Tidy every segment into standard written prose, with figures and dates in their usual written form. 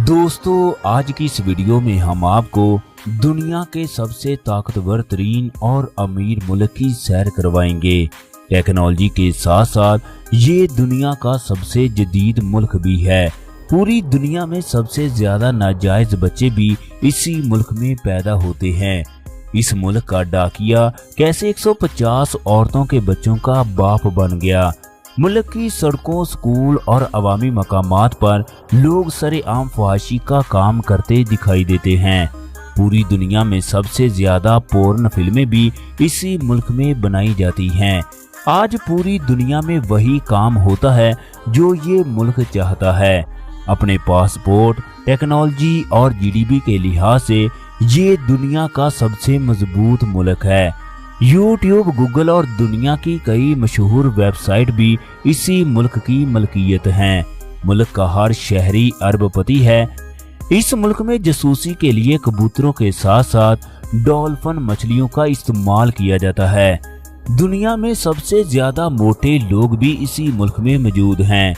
दोस्तों आज की इस वीडियो में हम आपको दुनिया के सबसे ताकतवर तरीन और अमीर मुल्क की सैर करवाएंगे। टेक्नोलॉजी के साथ साथ ये दुनिया का सबसे जदीद मुल्क भी है। पूरी दुनिया में सबसे ज्यादा नाजायज बच्चे भी इसी मुल्क में पैदा होते हैं। इस मुल्क का डाकिया कैसे 150 औरतों के बच्चों का बाप बन गया। मुल्क की सड़कों, स्कूल और अवामी मकामात पर लोग सरेआम फहाशी का काम करते दिखाई देते हैं। पूरी दुनिया में सबसे ज्यादा पोर्न फिल्में भी इसी मुल्क में बनाई जाती हैं। आज पूरी दुनिया में वही काम होता है जो ये मुल्क चाहता है। अपने पासपोर्ट, टेक्नोलॉजी और जीडीपी के लिहाज से ये दुनिया का सबसे मजबूत मुल्क है। यूट्यूब, गूगल और दुनिया की कई मशहूर वेबसाइट भी इसी मुल्क की मलकियत हैं। मुल्क का हर शहरी अरबपति है। इस मुल्क में जासूसी के लिए कबूतरों के साथ साथ डॉल्फिन मछलियों का इस्तेमाल किया जाता है। दुनिया में सबसे ज्यादा मोटे लोग भी इसी मुल्क में मौजूद हैं।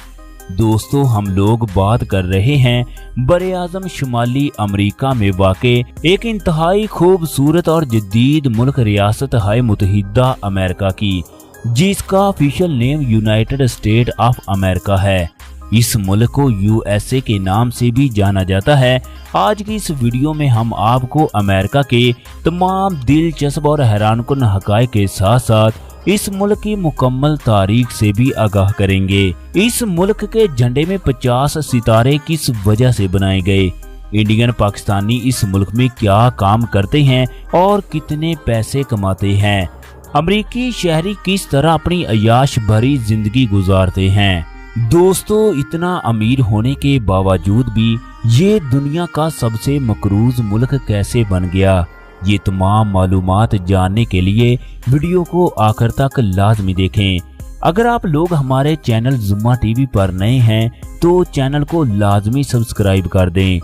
दोस्तों हम लोग बात कर रहे हैं बरे आज़म शुमाली अमेरिका में वाक़े एक इंतहाई खूबसूरत और जदीद मुल्क रियासत हाय मुत्तहिदा अमेरिका की, जिसका official name United state of America है। इस मुल्क को यूएसए के नाम से भी जाना जाता है। आज की इस वीडियो में हम आपको अमेरिका के तमाम दिलचस्प और हैरानकुन हक़ाइक़ के साथ साथ इस मुल्क की मुकम्मल तारीख से भी आगाह करेंगे। इस मुल्क के झंडे में 50 सितारे किस वजह से बनाए गए, इंडियन पाकिस्तानी इस मुल्क में क्या काम करते हैं और कितने पैसे कमाते हैं, अमरीकी शहरी किस तरह अपनी अयाश भरी जिंदगी गुजारते हैं। दोस्तों इतना अमीर होने के बावजूद भी ये दुनिया का सबसे मकरूज मुल्क कैसे बन गया, ये तमाम मालूमात जानने के लिए वीडियो को आखिर तक लाजमी देखें। अगर आप लोग हमारे चैनल जुम्मा टीवी पर नए हैं तो चैनल को लाजमी सब्सक्राइब कर दें।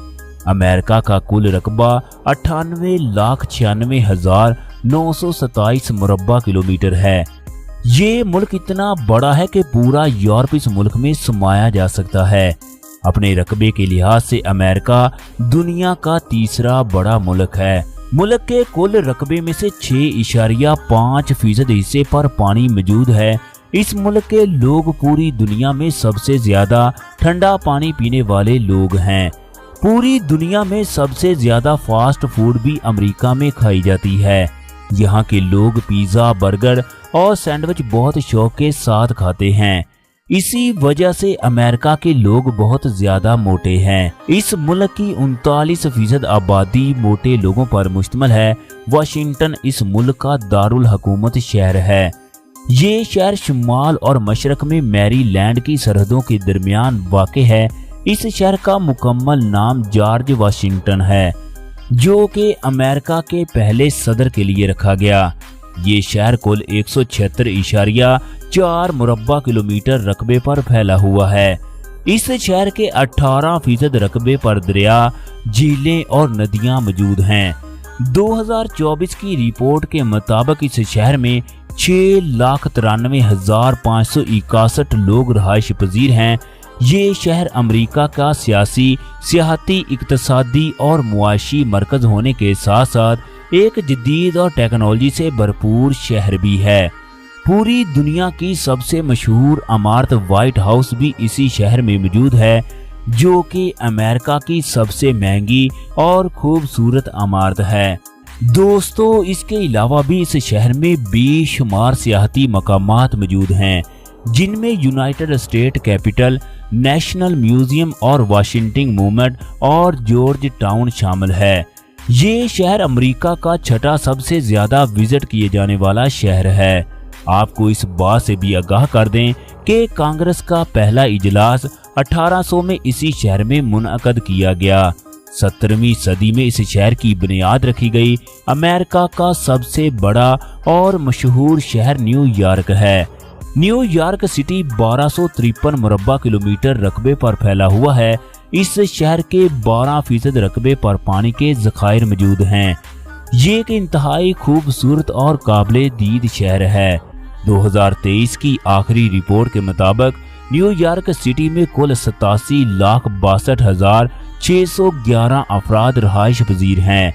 अमेरिका का कुल रकबा 98,96,927 मुरब्बा किलोमीटर है। ये मुल्क इतना बड़ा है कि पूरा यूरोप इस मुल्क में समाया जा सकता है। अपने रकबे के लिहाज से अमेरिका दुनिया का तीसरा बड़ा मुल्क है। मुल्क के कुल रकबे में से 6.5% हिस्से पर पानी मौजूद है। इस मुल्क के लोग पूरी दुनिया में सबसे ज्यादा ठंडा पानी पीने वाले लोग हैं। पूरी दुनिया में सबसे ज्यादा फास्ट फूड भी अमेरिका में खाई जाती है। यहाँ के लोग पिज्जा, बर्गर और सैंडविच बहुत शौक के साथ खाते हैं। इसी वजह से अमेरिका के लोग बहुत ज्यादा मोटे हैं। इस मुल्क की 39% आबादी मोटे लोगों पर मुश्तमिल है। वाशिंगटन इस मुल्क का दारुल हुकूमत शहर है। ये शहर शुमाल और मशरक में मैरीलैंड की सरहदों के दरमियान वाक़े है। इस शहर का मुकम्मल नाम जॉर्ज वाशिंगटन है, जो कि अमेरिका के पहले सदर के लिए रखा गया। ये शहर कुल 176.4 मुरब्बा किलोमीटर रकबे पर फैला हुआ है। इस शहर के 18% रकबे पर दरिया, झीलें और नदियां मौजूद हैं। 2024 की रिपोर्ट के मुताबिक इस शहर में 6,93,561 लोग रहायश पजीर हैं। ये शहर अमेरिका का सियासी, सियाहती, इक्तसादी और मुआशी मरकज होने के साथ साथ एक जदीद और टेक्नोलॉजी से भरपूर शहर भी है। पूरी दुनिया की सबसे मशहूर इमारत व्हाइट हाउस भी इसी शहर में मौजूद है, जो कि अमेरिका की सबसे महंगी और खूबसूरत इमारत है। दोस्तों इसके अलावा भी इस शहर में बेशुमार सियाहती मकामात मौजूद हैं, जिनमें United state capital, national museum और वाशिंगटन मूवमेंट और जॉर्ज टाउन शामिल है। ये शहर अमेरिका का छठा सबसे ज्यादा विजिट किए जाने वाला शहर है। आपको इस बात से भी आगाह कर दें कि कांग्रेस का पहला इजलास 1800 में इसी शहर में मुनअकद किया गया। 17वीं सदी में इस शहर की बुनियाद रखी गई। अमेरिका का सबसे बड़ा और मशहूर शहर न्यूयॉर्क है। न्यूयॉर्क सिटी 1253 मुरब्बा किलोमीटर रकबे पर फैला हुआ है। इस शहर के 12% रकबे पर पानी के ज़खायर मौजूद हैं। ये एक इंतहाई खूबसूरत और काबिल दीद शहर है। 2023 की आखिरी रिपोर्ट के मुताबिक न्यूयॉर्क सिटी में कुल 87,62,000 611 अफराद रहायश पजीर हैं।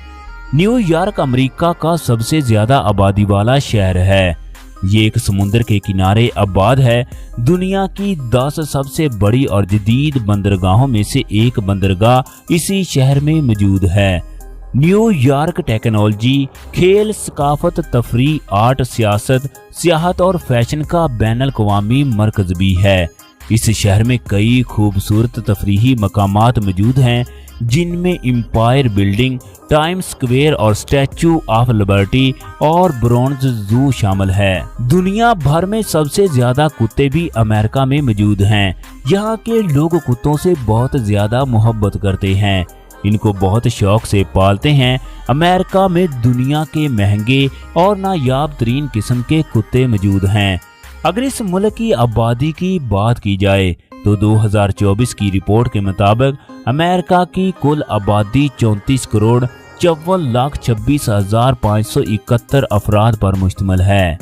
न्यूयॉर्क अमेरिका का सबसे ज्यादा आबादी वाला शहर है। ये एक समुद्र के किनारे आबाद है। दुनिया की 10 सबसे बड़ी और जदीद बंदरगाहों में से एक बंदरगाह इसी शहर में मौजूद है। न्यूयॉर्क टेक्नोलॉजी, खेल, सकाफत, तफरी, आर्ट, सियासत, सियाहत और फैशन का बैनुल-अक़वामी मरकज भी है। इस शहर में कई खूबसूरत तफरीही मकामात मौजूद हैं, जिनमें एम्पायर बिल्डिंग, टाइम्स स्क्वायर और स्टैचू ऑफ लिबर्टी और ब्रोंज जू शामिल है। दुनिया भर में सबसे ज्यादा कुत्ते भी अमेरिका में मौजूद हैं। यहाँ के लोग कुत्तों से बहुत ज्यादा मोहब्बत करते हैं, इनको बहुत शौक से पालते हैं। अमेरिका में दुनिया के महंगे और नायाब तरीन किस्म के कुत्ते मौजूद हैं। अगर इस मुल्क की आबादी की बात की जाए तो 2024 की रिपोर्ट के मुताबिक अमेरिका की कुल आबादी 34 करोड़ 54,26,571 अफराद पर मुश्तमिल है।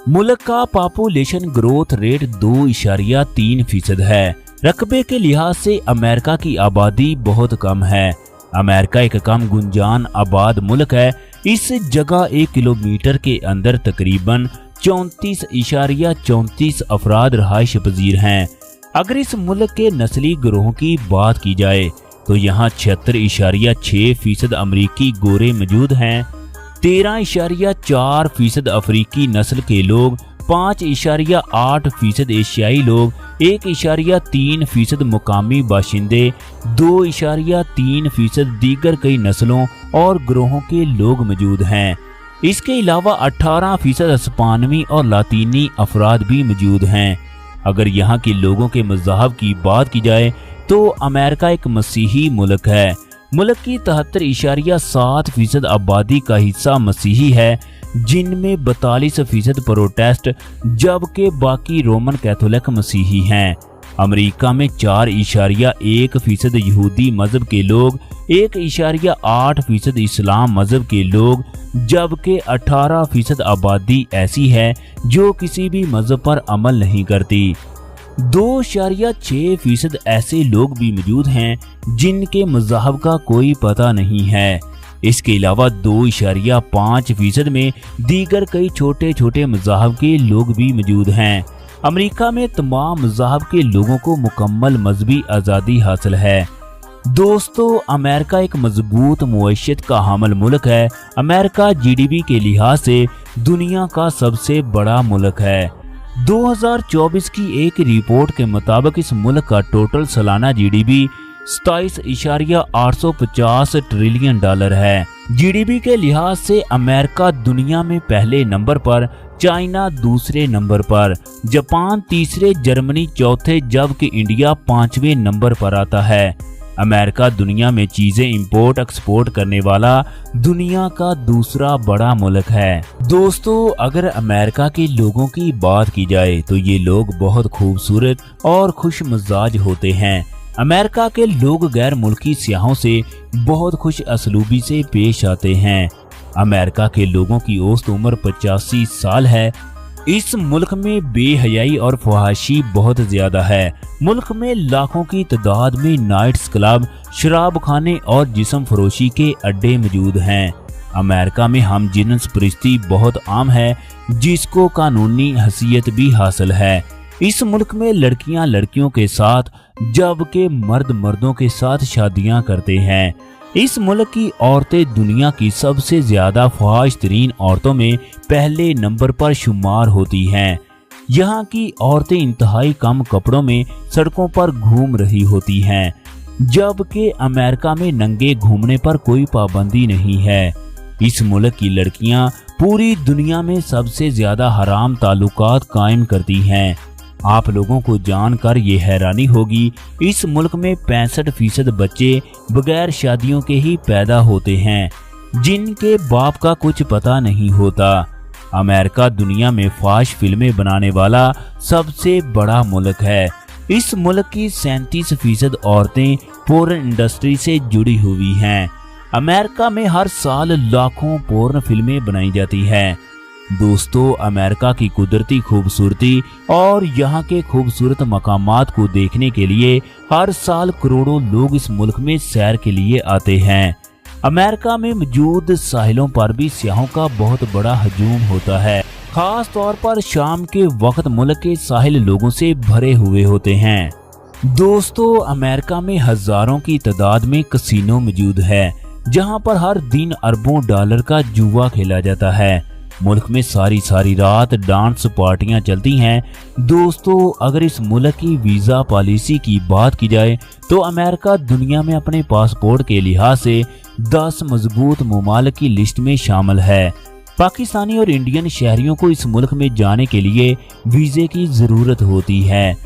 मुल्क का पॉपुलेशन ग्रोथ रेट 2.3% है। रकबे के लिहाज से अमेरिका की आबादी बहुत कम है। अमेरिका एक कम गुंजान आबाद मुल्क है। इस जगह 1 किलोमीटर के अंदर तकरीबन 34.34 अफराद रहायश पजीर हैं। अगर इस मुल्क के नस्ली ग्रोह की बात की जाए तो यहाँ 76.6% अमरीकी गोरे मौजूद हैं, 13.4% अफ्रीकी नस्ल के लोग, 5.8% एशियाई लोग, 1.3% मुकामी बाशिंदे, 2.3% दीगर कई नस्लों और ग्रोहों के लोग मौजूद हैं। इसके अलावा 18% हिस्पानिक और लातीनी अफराद भी मौजूद हैं। अगर यहाँ के लोगों के मज़हब की बात की जाए तो अमेरिका एक मसीही मुल्क है। मुल्क की 73.7% आबादी का हिस्सा मसीही है, जिनमें 42% प्रोटेस्ट जबकि बाकी रोमन कैथोलिक मसीही हैं। अमेरिका में 4.1% यहूदी मजहब के लोग, 1.8% इस्लाम मजहब के लोग, जबकि 18% आबादी ऐसी है जो किसी भी मजहब पर अमल नहीं करती। 2.6% ऐसे लोग भी मौजूद हैं जिनके मजहब का कोई पता नहीं है। इसके अलावा 2.5% में दीगर कई छोटे छोटे मजहब के लोग भी मौजूद हैं। अमेरिका में तमाम मजहब के लोगों को मुकम्मल मजहबी आज़ादी हासिल है। दोस्तों, अमेरिका एक मजबूत मुआशरत का हामिल मुल्क है। अमेरिका जीडीपी के लिहाज से दुनिया का सबसे बड़ा मुल्क है। 2024 की एक रिपोर्ट के मुताबिक इस मुल्क का टोटल सालाना जीडीपी 27.850 ट्रिलियन डॉलर है। जीडीपी के लिहाज से अमेरिका दुनिया में पहले नंबर पर, चाइना दूसरे नंबर पर, जापान तीसरे, जर्मनी चौथे, जबकि इंडिया 5वें नंबर पर आता है। अमेरिका दुनिया में चीजें इंपोर्ट एक्सपोर्ट करने वाला दुनिया का दूसरा बड़ा मुल्क है। दोस्तों, अगर अमेरिका के लोगों की बात की जाए तो ये लोग बहुत खूबसूरत और खुश मिजाज होते हैं। अमेरिका के लोग गैर मुल्की सियाहों से बहुत खुश असलूबी से पेश आते हैं। अमेरिका के लोगों की औसत उम्र 85 साल है। इस मुल्क में बेहयाई और फहाशी बहुत ज्यादा है। मुल्क में लाखों की तादाद में नाइट्स क्लब, शराब खाने और जिस्म फरोशी के अड्डे मौजूद हैं। अमेरिका में हम जिन्स परिस्थिति बहुत आम है, जिसको कानूनी हैसियत भी हासिल है। इस मुल्क में लड़कियां लड़कियों के साथ जबकि मर्द मर्दों के साथ शादियां करते हैं। इस मुल्क की औरतें दुनिया की सबसे ज्यादा ख्वाहिश तरीन औरतों में पहले नंबर पर शुमार होती हैं। यहाँ की औरतें इंतहाई कम कपड़ों में सड़कों पर घूम रही होती हैं, जबकि अमेरिका में नंगे घूमने पर कोई पाबंदी नहीं है। इस मुल्क की लड़कियां पूरी दुनिया में सबसे ज्यादा हराम ताल्लुकात कायम करती हैं। आप लोगों को जानकर ये हैरानी होगी, इस मुल्क में 65% बच्चे बगैर शादियों के ही पैदा होते हैं, जिनके बाप का कुछ पता नहीं होता। अमेरिका दुनिया में फाश फिल्में बनाने वाला सबसे बड़ा मुल्क है। इस मुल्क की 37% औरतें पोर्न इंडस्ट्री से जुड़ी हुई हैं। अमेरिका में हर साल लाखों पोर्न फिल्में बनाई जाती हैं। दोस्तों, अमेरिका की कुदरती खूबसूरती और यहाँ के खूबसूरत मकामात को देखने के लिए हर साल करोड़ों लोग इस मुल्क में सैर के लिए आते हैं। अमेरिका में मौजूद साहिलों पर भी सियाहों का बहुत बड़ा हजूम होता है। खास तौर पर शाम के वक्त मुल्क के साहिल लोगों से भरे हुए होते हैं। दोस्तों, अमेरिका में हजारों की तादाद में कसिनो मौजूद है, जहां पर हर दिन अरबों डॉलर का जुआ खेला जाता है। मुल्क में सारी रात डांस पार्टियां चलती हैं। दोस्तों, अगर इस मुल्क की वीजा पॉलिसी की बात की जाए तो अमेरिका दुनिया में अपने पासपोर्ट के लिहाज से 10 मजबूत ममालिक की लिस्ट में शामिल है। पाकिस्तानी और इंडियन शहरियों को इस मुल्क में जाने के लिए वीजे की जरूरत होती है।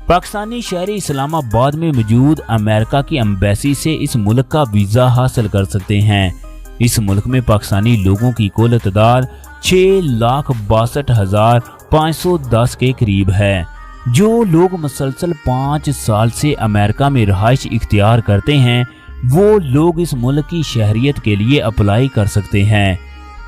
पाकिस्तानी शहरी इस्लामाबाद में मौजूद अमेरिका की एम्बेसी से इस मुल्क का वीजा हासिल कर सकते हैं। इस मुल्क में पाकिस्तानी लोगों की कुल तादाद 6,62,510 के करीब है। जो लोग मुसलसल 5 साल से अमेरिका में रहाइश इख्तियार करते हैं, वो लोग इस मुल्क की शहरियत के लिए अप्लाई कर सकते हैं।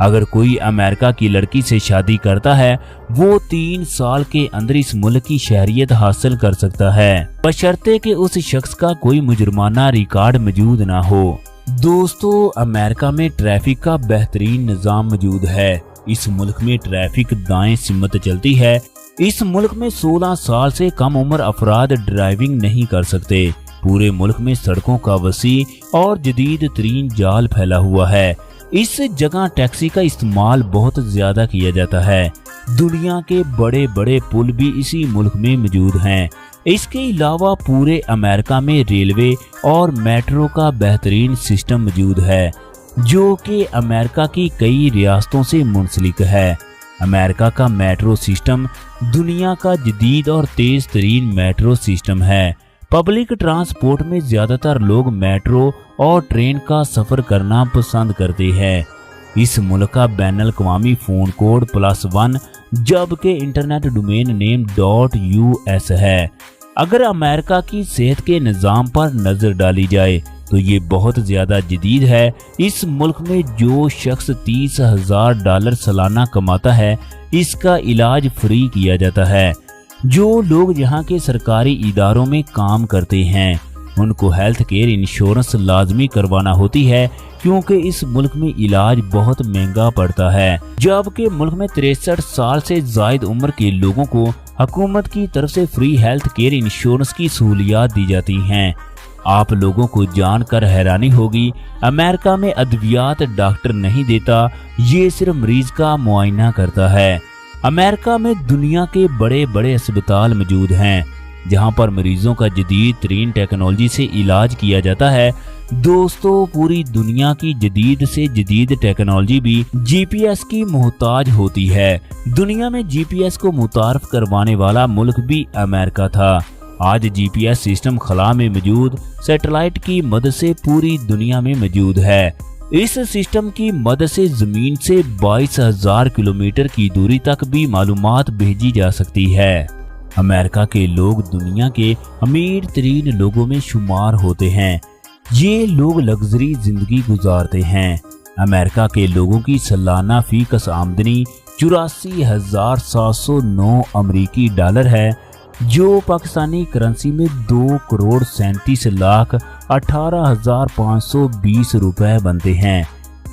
अगर कोई अमेरिका की लड़की से शादी करता है, वो 3 साल के अंदर इस मुल्क की शहरियत हासिल कर सकता है, बशर्ते कि उस शख्स का कोई मुजरमाना रिकॉर्ड मौजूद ना हो। दोस्तों, अमेरिका में ट्रैफिक का बेहतरीन निज़ाम मौजूद है। इस मुल्क में ट्रैफिक दाएं सिमत चलती है। इस मुल्क में 16 साल से कम उम्र अफराद ड्राइविंग नहीं कर सकते। पूरे मुल्क में सड़कों का वसी और जदीद तरीन जाल फैला हुआ है। इस जगह टैक्सी का इस्तेमाल बहुत ज्यादा किया जाता है। दुनिया के बड़े बड़े पुल भी इसी मुल्क में मौजूद हैं। इसके अलावा पूरे अमेरिका में रेलवे और मेट्रो का बेहतरीन सिस्टम मौजूद है, जो कि अमेरिका की कई रियासतों से मुंसलिक है। अमेरिका का मेट्रो सिस्टम दुनिया का जदीद और तेज तरीन मेट्रो सिस्टम है। पब्लिक ट्रांसपोर्ट में ज्यादातर लोग मेट्रो और ट्रेन का सफर करना पसंद करते हैं। इस मुल्क का बैनुल अक़वामी फ़ोन कोड +1, जबकि इंटरनेट डोमेन नेम .US है। अगर अमेरिका की सेहत के निज़ाम पर नज़र डाली जाए तो ये बहुत ज़्यादा जदीद है। इस मुल्क में जो शख्स $30,000 सालाना कमाता है, इसका इलाज फ्री किया जाता है। जो लोग यहाँ के सरकारी इदारों में काम करते हैं, उनको हेल्थ केयर इंश्योरेंस लाजमी करवाना होती है, क्योंकि इस मुल्क में इलाज बहुत महंगा पड़ता है। जबकि मुल्क में 63 साल से जायद उम्र के लोगों को हुकूमत की तरफ से फ्री हेल्थ केयर इंश्योरेंस की सहूलियात दी जाती हैं। आप लोगों को जानकर हैरानी होगी, अमेरिका में अद्वियात डॉक्टर नहीं देता, ये सिर्फ मरीज का मुआयना करता है। अमेरिका में दुनिया के बड़े बड़े अस्पताल मौजूद हैं, जहां पर मरीजों का जदीद तरीन टेक्नोलॉजी से इलाज किया जाता है। दोस्तों, पूरी दुनिया की जदीद से जदीद टेक्नोलॉजी भी GPS की मोहताज होती है। दुनिया में GPS को मुतारफ करवाने वाला मुल्क भी अमेरिका था। आज GPS सिस्टम खला में मौजूद सैटेलाइट की मदद से पूरी दुनिया में मौजूद है। इस सिस्टम की मदद से जमीन से 22,000 किलोमीटर की दूरी तक भी मालूमात भेजी जा सकती है। अमेरिका के लोग दुनिया के अमीर तरीन लोगों में शुमार होते हैं। ये लोग लग्जरी जिंदगी गुजारते हैं। अमेरिका के लोगों की सालाना फीकस आमदनी 84,709 अमरीकी डॉलर है, जो पाकिस्तानी करेंसी में 2,37,18,520 रुपए बनते हैं,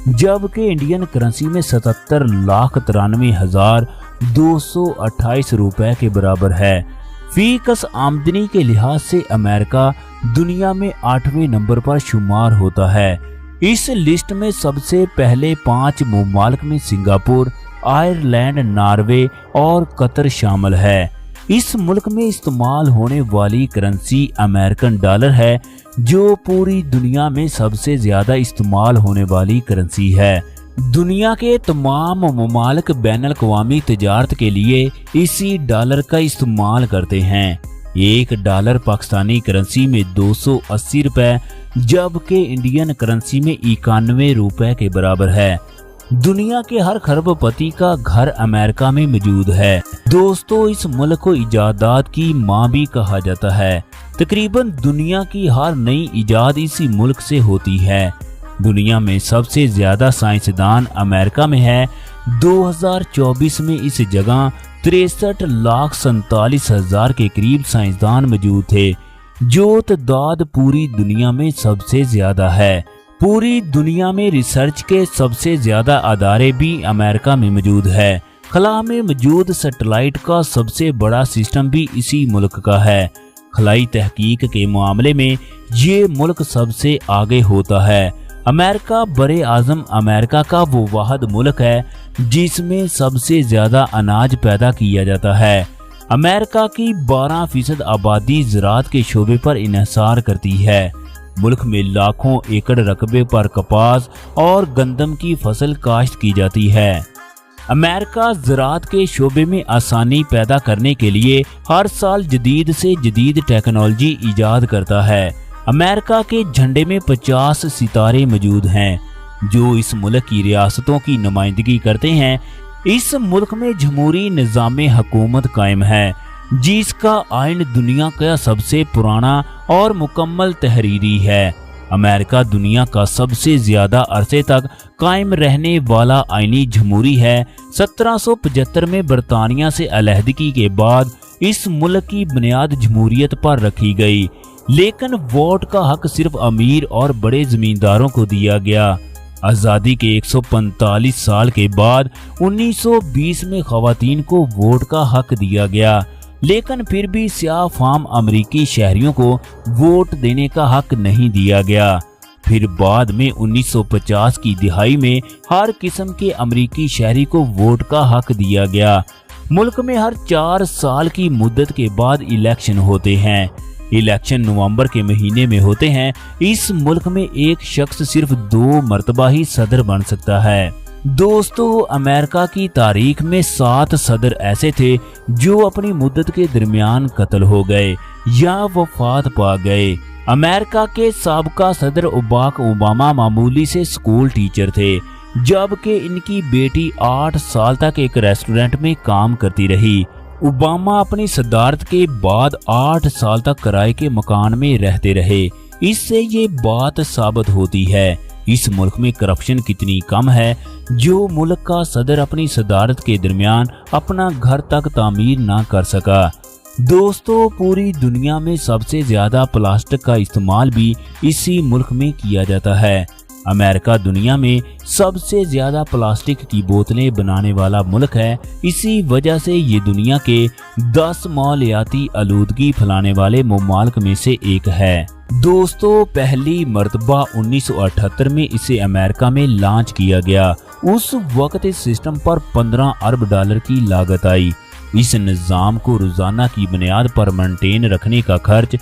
जबकि इंडियन करेंसी में 77,93,228 रुपए के बराबर है। फीकस आमदनी के लिहाज से अमेरिका दुनिया में 8वें नंबर पर शुमार होता है। इस लिस्ट में सबसे पहले 5 ममालिक में सिंगापुर, आयरलैंड, नॉर्वे और कतर शामिल है। इस मुल्क में इस्तेमाल होने वाली करेंसी अमेरिकन डॉलर है, जो पूरी दुनिया में सबसे ज्यादा इस्तेमाल होने वाली करेंसी है। दुनिया के तमाम ममालिक बैनुल अक़वामी तिजारत के लिए इसी डॉलर का इस्तेमाल करते हैं। $1 पाकिस्तानी करेंसी में 280 रुपए, जबकि इंडियन करेंसी में 91 रुपए के बराबर है। दुनिया के हर खरबपति का घर अमेरिका में मौजूद है। दोस्तों, इस मुल्क को इजादात की माँ भी कहा जाता है। तकरीबन दुनिया की हर नई इजाद इसी मुल्क से होती है। दुनिया में सबसे ज्यादा साइंसदान अमेरिका में है। 2024 में इस जगह 63,47,000 के करीब साइंसदान मौजूद थे, जो तादाद पूरी दुनिया में सबसे ज्यादा है। पूरी दुनिया में रिसर्च के सबसे ज्यादा अदारे भी अमेरिका में मौजूद है। खला में मौजूद सैटेलाइट का सबसे बड़ा सिस्टम भी इसी मुल्क का है। खलाई तहकीक के मामले में ये मुल्क सबसे आगे होता है। अमेरिका बरे आज़म अमेरिका का वो वाहिद मुल्क है जिसमें सबसे ज्यादा अनाज पैदा किया जाता है। अमेरिका की 12% आबादी ज़राअत के शोबे पर इन्हिसार करती है। मुल्क में लाखों एकड़ रकबे पर कपास और गंदम की फसल काश्त की जाती है। अमेरिका ज़राअत के शोबे में आसानी पैदा करने के लिए हर साल जदीद से जदीद टेक्नोलॉजी ईजाद करता है। अमेरिका के झंडे में 50 सितारे मौजूद हैं जो इस मुल्क की रियासतों की नुमाइंदगी करते हैं। इस मुल्क में जमहूरी निज़ाम हुकूमत कायम है जिसका आइन दुनिया का सबसे पुराना और मुकम्मल तहरीरी है। अमेरिका दुनिया का सबसे ज्यादा अरसे तक कायम रहने वाला आईनी जमहूरी है। 1775 में बरतानिया से अलहदगी के बाद इस मुल्क की बुनियाद जमहूरियत पर रखी गई, लेकिन वोट का हक सिर्फ अमीर और बड़े जमींदारों को दिया गया। आज़ादी के 145 साल के बाद 1920 में खवातीन को वोट का हक दिया गया, लेकिन फिर भी स्याह फाम अमरीकी शहरियों को वोट देने का हक नहीं दिया गया। फिर बाद में 1950 की दिहाई में हर किस्म के अमरीकी शहरी को वोट का हक दिया गया। मुल्क में हर 4 साल की मुद्दत के बाद इलेक्शन होते हैं। इलेक्शन नवंबर के महीने में होते हैं। इस मुल्क में एक शख्स सिर्फ 2 मरतबा ही सदर बन सकता है। दोस्तों, अमेरिका की तारीख में 7 सदर ऐसे थे जो अपनी मुद्दत के दरमियान कत्ल हो गए या वफात पा गए। अमेरिका के साबका सदर बराक ओबामा मामूली से स्कूल टीचर थे, जबकि इनकी बेटी 8 साल तक एक रेस्टोरेंट में काम करती रही। ओबामा अपनी सदारत के बाद 8 साल तक किराए के मकान में रहते रहे। इससे ये बात साबित होती है इस मुल्क में करप्शन कितनी कम है जो मुल्क का सदर अपनी सदारत के दरमियान अपना घर तक तामीर ना कर सका। दोस्तों, पूरी दुनिया में सबसे ज्यादा प्लास्टिक का इस्तेमाल भी इसी मुल्क में किया जाता है। अमेरिका दुनिया में सबसे ज्यादा प्लास्टिक की बोतलें बनाने वाला मुल्क है। इसी वजह से ये दुनिया के 10 मालियाती आलूदगी फैलाने वाले ममालिक में से एक है। दोस्तों, पहली मर्तबा 1978 में इसे अमेरिका में लॉन्च किया गया। उस वक्त इस सिस्टम पर 15 अरब डॉलर की लागत आई। इस निज़ाम को रोजाना की बुनियाद पर मेंटेन रखने का खर्च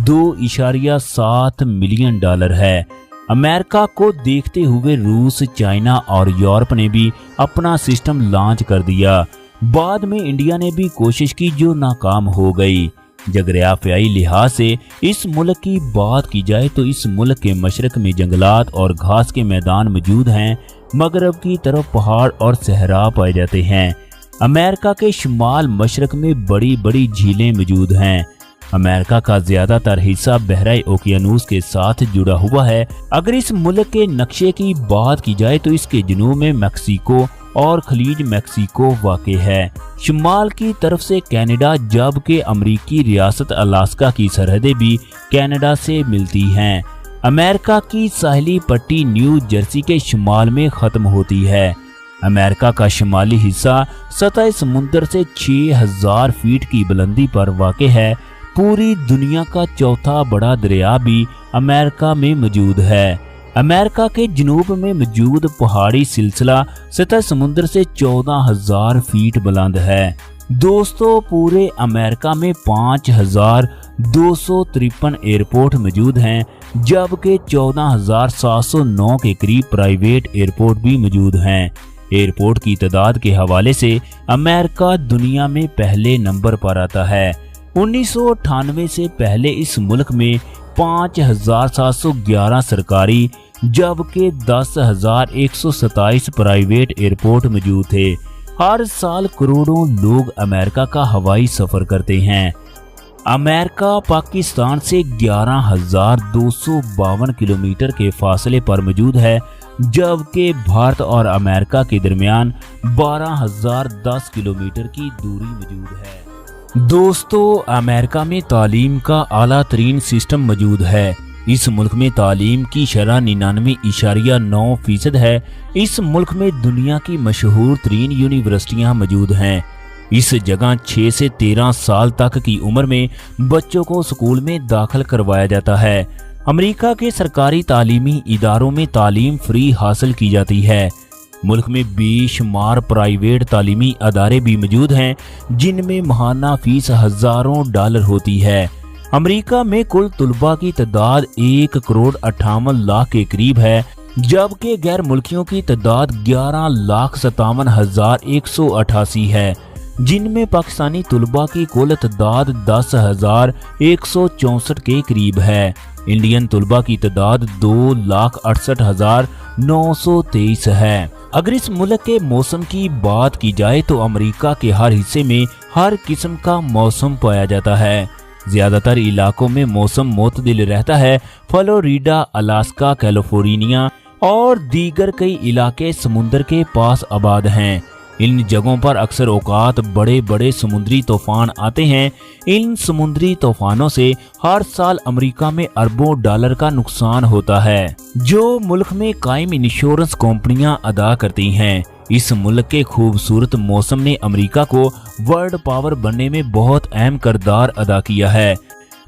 2.7 मिलियन डॉलर है। अमेरिका को देखते हुए रूस, चाइना और यूरोप ने भी अपना सिस्टम लॉन्च कर दिया। बाद में इंडिया ने भी कोशिश की जो नाकाम हो गई। जगरयाफियाई लिहाज से इस मुल्क की बात की जाए तो इस मुल्क के मशरक में जंगलात और घास के मैदान मौजूद हैं। मगरब की तरफ पहाड़ और सहरा पाए जाते हैं। अमेरिका के शुमाल मशरक में बड़ी बड़ी झीलें मौजूद हैं। अमेरिका का ज्यादातर हिस्सा बहराए ओकियानूस के साथ जुड़ा हुआ है। अगर इस मुल्क के नक्शे की बात की जाए तो इसके जुनूब में मैक्सिको और खलीज मैक्सिको वाक़ है। शुमाल की तरफ से कनाडा, जबकि अमरीकी रियासत अलास्का की सरहदें भी कनाडा से मिलती हैं। अमेरिका की साहली पट्टी न्यू जर्सी के शुमाल में ख़त्म होती है। अमेरिका का शुमाली हिस्सा सतह समुद्र से 6000 फीट की बुलंदी पर वाक़ है। पूरी दुनिया का चौथा बड़ा दरिया भी अमेरिका में मौजूद है। अमेरिका के जनूब में मौजूद पहाड़ी सिलसिला सतह समुद्र से 14,000 फीट बुलंद है। दोस्तों, पूरे अमेरिका में 5,253 एयरपोर्ट मौजूद हैं, जबकि 14,709 के करीब प्राइवेट एयरपोर्ट भी मौजूद हैं। एयरपोर्ट की तादाद के हवाले से अमेरिका दुनिया में पहले नंबर पर आता है। 1998 से पहले इस मुल्क में 5,711 सरकारी जबकि 10,127 प्राइवेट एयरपोर्ट मौजूद थे। हर साल करोड़ों लोग अमेरिका का हवाई सफर करते हैं। अमेरिका पाकिस्तान से 11,252 किलोमीटर के फासले पर मौजूद है, जबकि भारत और अमेरिका के दरमियान 12,010 किलोमीटर की दूरी मौजूद है। दोस्तों, अमेरिका में तालीम का आला तरीन सिस्टम मौजूद है। इस मुल्क में तालीम की शरह 99.9% है। इस मुल्क में दुनिया की मशहूर तरीन यूनिवर्सिटियां मौजूद हैं। इस जगह 6 से 13 साल तक की उम्र में बच्चों को स्कूल में दाखिल करवाया जाता है। अमेरिका के सरकारी तालीमी इदारों में तालीम फ्री हासिल की जाती है। मुल्क में बेशुमार प्राइवेट तालीमी अदारे भी मौजूद हैं, जिनमें माहाना फीस हजारों डॉलर होती है। अमेरिका में कुल तुलबा की तादाद 1,58,00,000 के करीब है, जबकि गैर मुल्कियों की तादाद 11,57,188 है, जिनमें पाकिस्तानी तुलबा की कुल तादाद 10,164 के करीब है। इंडियन तुलबा की तादाद 2,68,923 है। अगर इस मुल्क के मौसम की बात की जाए तो अमेरिका के हर हिस्से में हर किस्म का मौसम पाया जाता है। ज्यादातर इलाकों में मौसम मोतदिल रहता है। फ्लोरिडा, अलास्का, कैलिफोर्निया और दीगर कई इलाके समुद्र के पास आबाद हैं। इन जगहों पर अक्सर औकात बड़े बड़े समुद्री तूफान आते हैं। इन समुद्री तूफानों से हर साल अमेरिका में अरबों डॉलर का नुकसान होता है, जो मुल्क में कायम इंश्योरेंस कंपनियां अदा करती हैं। इस मुल्क के खूबसूरत मौसम ने अमेरिका को वर्ल्ड पावर बनने में बहुत अहम किरदार अदा किया है,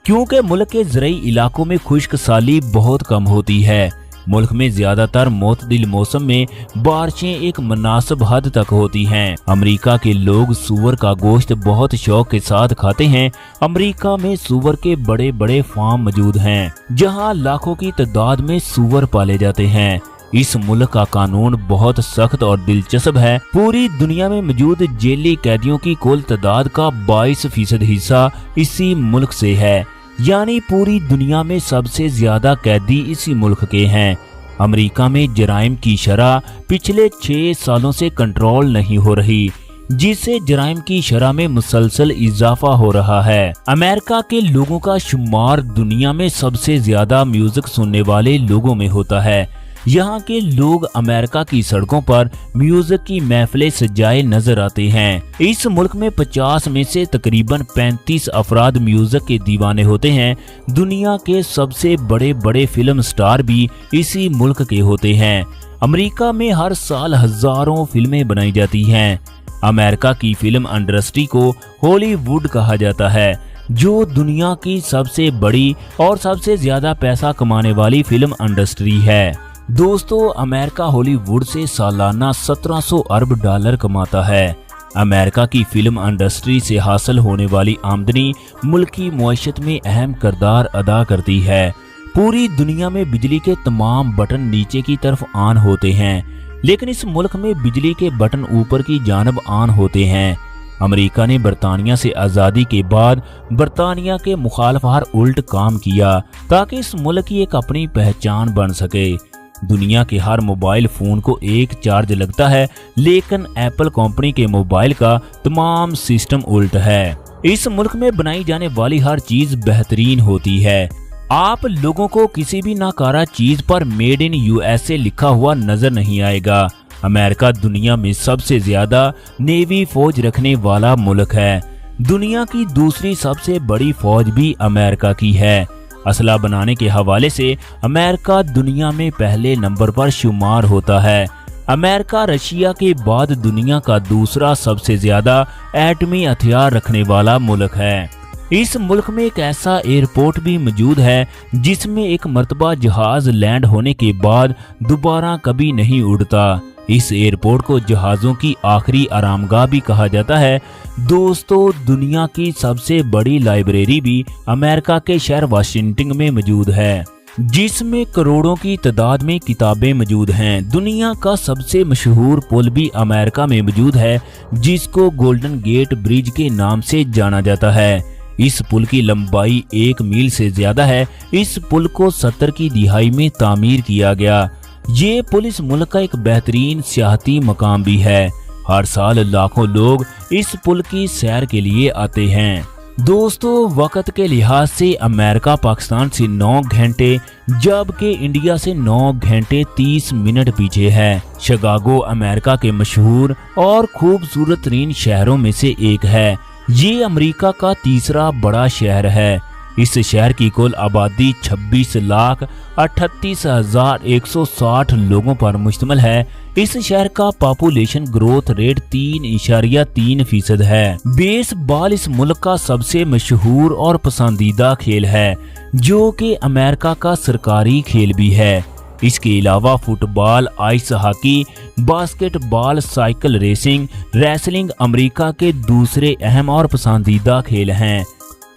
क्योंकि मुल्क के ज़राई इलाकों में खुश्क साली बहुत कम होती है। मुल्क में ज्यादातर मोतदिल मौसम में बारिशें एक मुनासिब हद तक होती हैं। अमेरिका के लोग सूअर का गोश्त बहुत शौक के साथ खाते हैं। अमेरिका में सूअर के बड़े बड़े फार्म मौजूद हैं, जहां लाखों की तादाद में सूअर पाले जाते हैं। इस मुल्क का कानून बहुत सख्त और दिलचस्प है। पूरी दुनिया में मौजूद जेली कैदियों की कुल तादाद का 22% हिस्सा इसी मुल्क से है, यानी पूरी दुनिया में सबसे ज्यादा कैदी इसी मुल्क के हैं। अमेरिका में जराइम की शरह पिछले 6 सालों से कंट्रोल नहीं हो रही, जिससे जराइम की शरह में मुसलसल इजाफा हो रहा है। अमेरिका के लोगों का शुमार दुनिया में सबसे ज्यादा म्यूजिक सुनने वाले लोगों में होता है। यहाँ के लोग अमेरिका की सड़कों पर म्यूजिक की महफिलें सजाए नजर आते हैं। इस मुल्क में 50 में से तकरीबन 35 अफराद म्यूजिक के दीवाने होते हैं। दुनिया के सबसे बड़े बड़े फिल्म स्टार भी इसी मुल्क के होते हैं। अमेरिका में हर साल हजारों फिल्में बनाई जाती हैं। अमेरिका की फिल्म इंडस्ट्री को हॉलीवुड कहा जाता है, जो दुनिया की सबसे बड़ी और सबसे ज्यादा पैसा कमाने वाली फिल्म इंडस्ट्री है। दोस्तों, अमेरिका हॉलीवुड से सालाना 1700 अरब डॉलर कमाता है। अमेरिका की फिल्म इंडस्ट्री से हासिल होने वाली आमदनी मुल्क की मुआशत में अहम किरदार अदा करती है। पूरी दुनिया में बिजली के तमाम बटन नीचे की तरफ ऑन होते हैं, लेकिन इस मुल्क में बिजली के बटन ऊपर की जानब ऑन होते हैं। अमेरिका ने बरतानिया से आज़ादी के बाद बरतानिया के मुखालिफ हर उल्ट काम किया, ताकि इस मुल्क की एक अपनी पहचान बन सके। दुनिया के हर मोबाइल फोन को एक चार्ज लगता है, लेकिन एप्पल कंपनी के मोबाइल का तमाम सिस्टम उल्ट है। इस मुल्क में बनाई जाने वाली हर चीज बेहतरीन होती है। आप लोगों को किसी भी नाकारा चीज पर मेड इन यूएसए लिखा हुआ नजर नहीं आएगा। अमेरिका दुनिया में सबसे ज्यादा नेवी फौज रखने वाला मुल्क है। दुनिया की दूसरी सबसे बड़ी फौज भी अमेरिका की है। असला बनाने के हवाले से अमेरिका दुनिया में पहले नंबर पर शुमार होता है। अमेरिका रशिया के बाद दुनिया का दूसरा सबसे ज्यादा एटमी हथियार रखने वाला मुल्क है। इस मुल्क में एक ऐसा एयरपोर्ट भी मौजूद है जिसमें एक मर्तबा जहाज लैंड होने के बाद दोबारा कभी नहीं उड़ता। इस एयरपोर्ट को जहाज़ों की आखिरी आरामगाह भी कहा जाता है। दोस्तों, दुनिया की सबसे बड़ी लाइब्रेरी भी अमेरिका के शहर वाशिंगटन में मौजूद है, जिसमें करोड़ों की तादाद में किताबें मौजूद हैं। दुनिया का सबसे मशहूर पुल भी अमेरिका में मौजूद है, जिसको गोल्डन गेट ब्रिज के नाम से जाना जाता है। इस पुल की लंबाई 1 मील से ज्यादा है। इस पुल को 70 की दिहाई में तामीर किया गया। ये पुल इस मुल्क का एक बेहतरीन सियाहती मकाम भी है। हर साल लाखों लोग इस पुल की सैर के लिए आते हैं। दोस्तों वक्त के लिहाज से अमेरिका पाकिस्तान से 9 घंटे जबकि इंडिया से 9 घंटे 30 मिनट पीछे है। शिकागो अमेरिका के मशहूर और खूबसूरत तरीन शहरों में से एक है। ये अमेरिका का तीसरा बड़ा शहर है। इस शहर की कुल आबादी 26,38,160 लोगों पर मुश्तमिल है। इस शहर का पॉपुलेशन ग्रोथ रेट 3.3% है। बेसबॉल इस मुल्क का सबसे मशहूर और पसंदीदा खेल है, जो कि अमेरिका का सरकारी खेल भी है। इसके अलावा football, ice hockey, basketball, cycle racing, wrestling America के दूसरे अहम और पसंदीदा खेल हैं।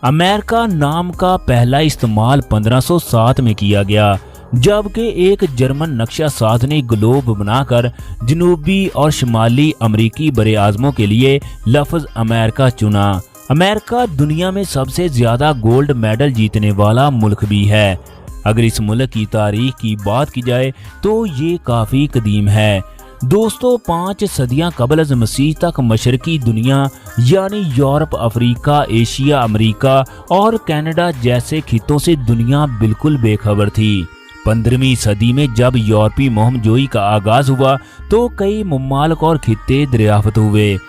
अमेरिका नाम का पहला इस्तेमाल 1507 में किया गया, जबकि एक जर्मन नक्शा साध ने ग्लोब बनाकर जनूबी और शुमाली अमेरिकी बरे-आज़मों के लिए लफ्ज़ अमेरिका चुना। अमेरिका दुनिया में सबसे ज्यादा गोल्ड मेडल जीतने वाला मुल्क भी है। अगर इस मुल्क की तारीख की बात की जाए तो ये काफी कदीम है। दोस्तों 5 सदियां कबल अज़ मसीह तक मशरकी दुनिया यानी यूरोप, अफ्रीका, एशिया, अमेरिका और कनाडा जैसे खित्तों से दुनिया बिल्कुल बेखबर थी। 15वीं सदी में जब यूरोपी मुहिमजोई का आगाज हुआ तो कई ममालिक और खित्ते दरियाफ्त हुए।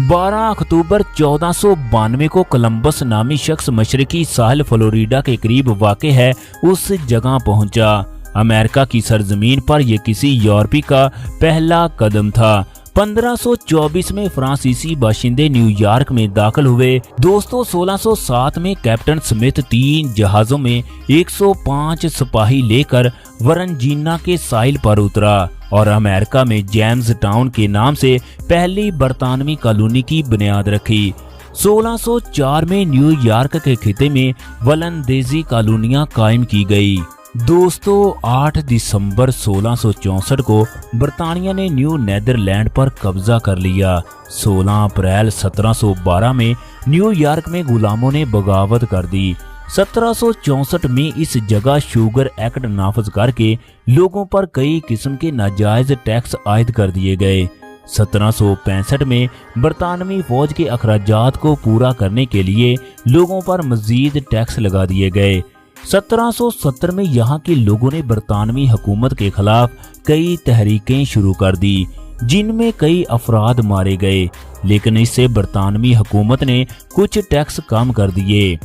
12 अक्टूबर 1492 को कोलंबस नामी शख्स मशरकी साहिल फ्लोरिडा के करीब वाक़ है उस जगह पहुंचा। अमेरिका की सरजमीन पर यह किसी यूरोपी का पहला कदम था। 1524 में फ्रांसीसी बाशिंदे न्यूयॉर्क में दाखिल हुए। दोस्तों 1607 में कैप्टन स्मिथ 3 जहाजों में 105 सिपाही लेकर वर्जीनिया के साहिल पर उतरा और अमेरिका में जेम्स टाउन के नाम से पहली बरतानवी कॉलोनी की बुनियाद रखी। 1604 में न्यूयॉर्क के खिते में वलंदेजी कॉलोनियां कायम की गई। दोस्तों 8 दिसंबर 1664 को बरतानिया ने न्यू नीदरलैंड पर कब्जा कर लिया। 16 अप्रैल 1712 में न्यूयॉर्क में गुलामों ने बगावत कर दी। 1764 में इस जगह शुगर एक्ट नाफज करके लोगों पर कई किस्म के नाजायज टैक्स आयद कर दिए गए। 1765 में बरतानवी फौज के अखराजात को पूरा करने के लिए लोगों पर मजीद टैक्स लगा दिए गए। 1770 में यहाँ के लोगों ने बरतानवी हुकूमत के खिलाफ कई तहरीकें शुरू कर दी, जिनमें कई अफराद मारे गए, लेकिन इससे बरतानवी हुकूमत ने कुछ टैक्स कम कर दिए।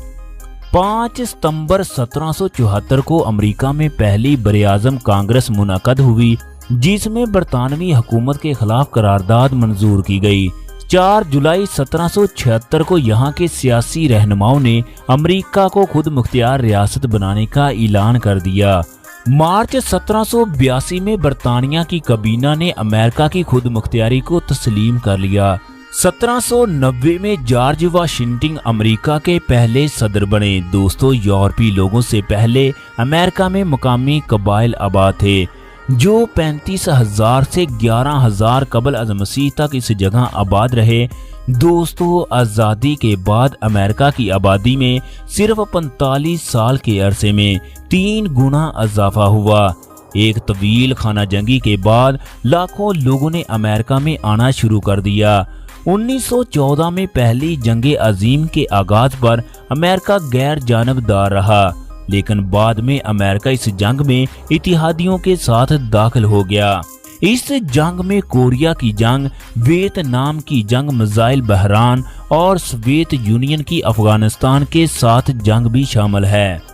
5 सितंबर 1774 को अमेरिका में पहली बरे-आज़म कांग्रेस मुनक़द हुई, जिसमें बरतानवी हुकूमत के खिलाफ करारदाद मंजूर की गई। 4 जुलाई 1776 को यहाँ के सियासी रहनुमाओं ने अमेरिका को खुद मुख्तियार रियासत बनाने का ऐलान कर दिया। मार्च 1782 में बरतानिया की काबीना ने अमेरिका की खुद मुख्तियारी को तस्लीम कर लिया। 1790 में जॉर्ज वाशिंगटन अमेरिका के पहले सदर बने। दोस्तों यूरोपी लोगों से पहले अमेरिका में मुकामी कबाइल आबाद थे, जो 35,000 से 11,000 कबल अज़ मसीह तक इस जगह आबाद रहे। दोस्तों आज़ादी के बाद अमेरिका की आबादी में सिर्फ 45 साल के अरसे में 3 गुना इजाफा हुआ। एक तवील खाना जंगी के बाद लाखों लोगों ने अमेरिका में आना शुरू कर दिया। 1914 में पहली जंग अजीम के आगाज पर अमेरिका गैर जानबदार रहा, लेकिन बाद में अमेरिका इस जंग में इत्तेहादियों के साथ दाखिल हो गया। इस जंग में कोरिया की जंग, वियतनाम की जंग, मिसाइल बहरान और सोवियत यूनियन की अफगानिस्तान के साथ जंग भी शामिल है।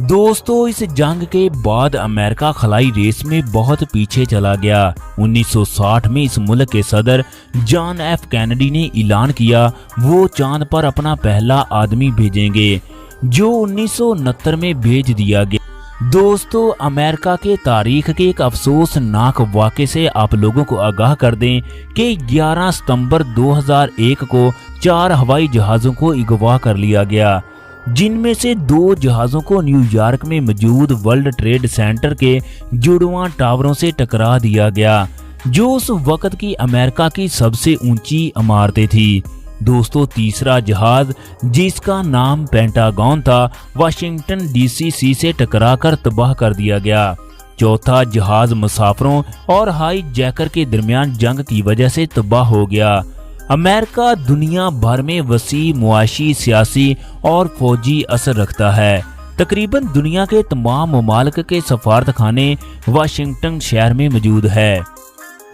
दोस्तों इस जंग के बाद अमेरिका खलाई रेस में बहुत पीछे चला गया। 1960 में इस मुल्क के सदर जॉन एफ कैनेडी ने ऐलान किया वो चांद पर अपना पहला आदमी भेजेंगे, जो 1969 में भेज दिया गया। दोस्तों अमेरिका के तारीख के एक अफसोसनाक वाक़े से आप लोगों को आगाह कर दें कि 11 सितंबर 2001 को 4 हवाई जहाज़ों को अगवा कर लिया गया, जिनमें से 2 जहाज़ों को न्यूयॉर्क में मौजूद वर्ल्ड ट्रेड सेंटर के जुड़वां टावरों से टकरा दिया गया, जो उस वक़्त की अमेरिका की सबसे ऊंची इमारतें थी। दोस्तों तीसरा जहाज, जिसका नाम पेंटागन था, वाशिंगटन डीसी से टकराकर तबाह कर दिया गया। चौथा जहाज मुसाफिरों और हाई जैकर के दरमियान जंग की वजह से तबाह हो गया। अमेरिका दुनिया भर में वसी मुआशी, सियासी और फौजी असर रखता है। तकरीबन दुनिया के तमाम ममालिक के सफारतखाने वाशिंगटन शहर में मौजूद है,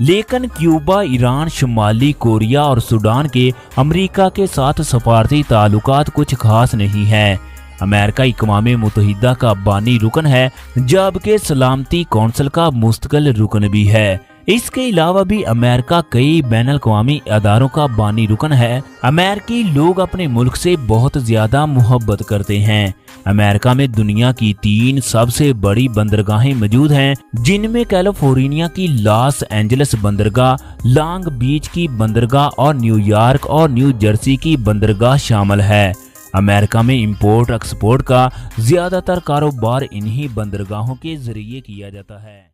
लेकिन क्यूबा, ईरान, शुमाली कोरिया और सूडान के अमेरिका के साथ सफारती ताल्लुकात कुछ खास नहीं है। अमेरिका अक़वाम मुत्तहिदा का बानी रुकन है, जबकि सलामती कौंसिल का मुस्तकिल रुकन भी है। इसके अलावा भी अमेरिका कई बैनुल-अक़वामी अदारों का बानी रुकन है। अमेरिकी लोग अपने मुल्क से बहुत ज्यादा मोहब्बत करते हैं। अमेरिका में दुनिया की 3 सबसे बड़ी बंदरगाहें मौजूद हैं, जिनमें कैलिफोर्निया की लॉस एंजल्स बंदरगाह, लॉन्ग बीच की बंदरगाह और न्यूयॉर्क और न्यू जर्सी की बंदरगाह शामिल है। अमेरिका में इंपोर्ट एक्सपोर्ट का ज्यादातर कारोबार इन्हीं बंदरगाहों के जरिए किया जाता है।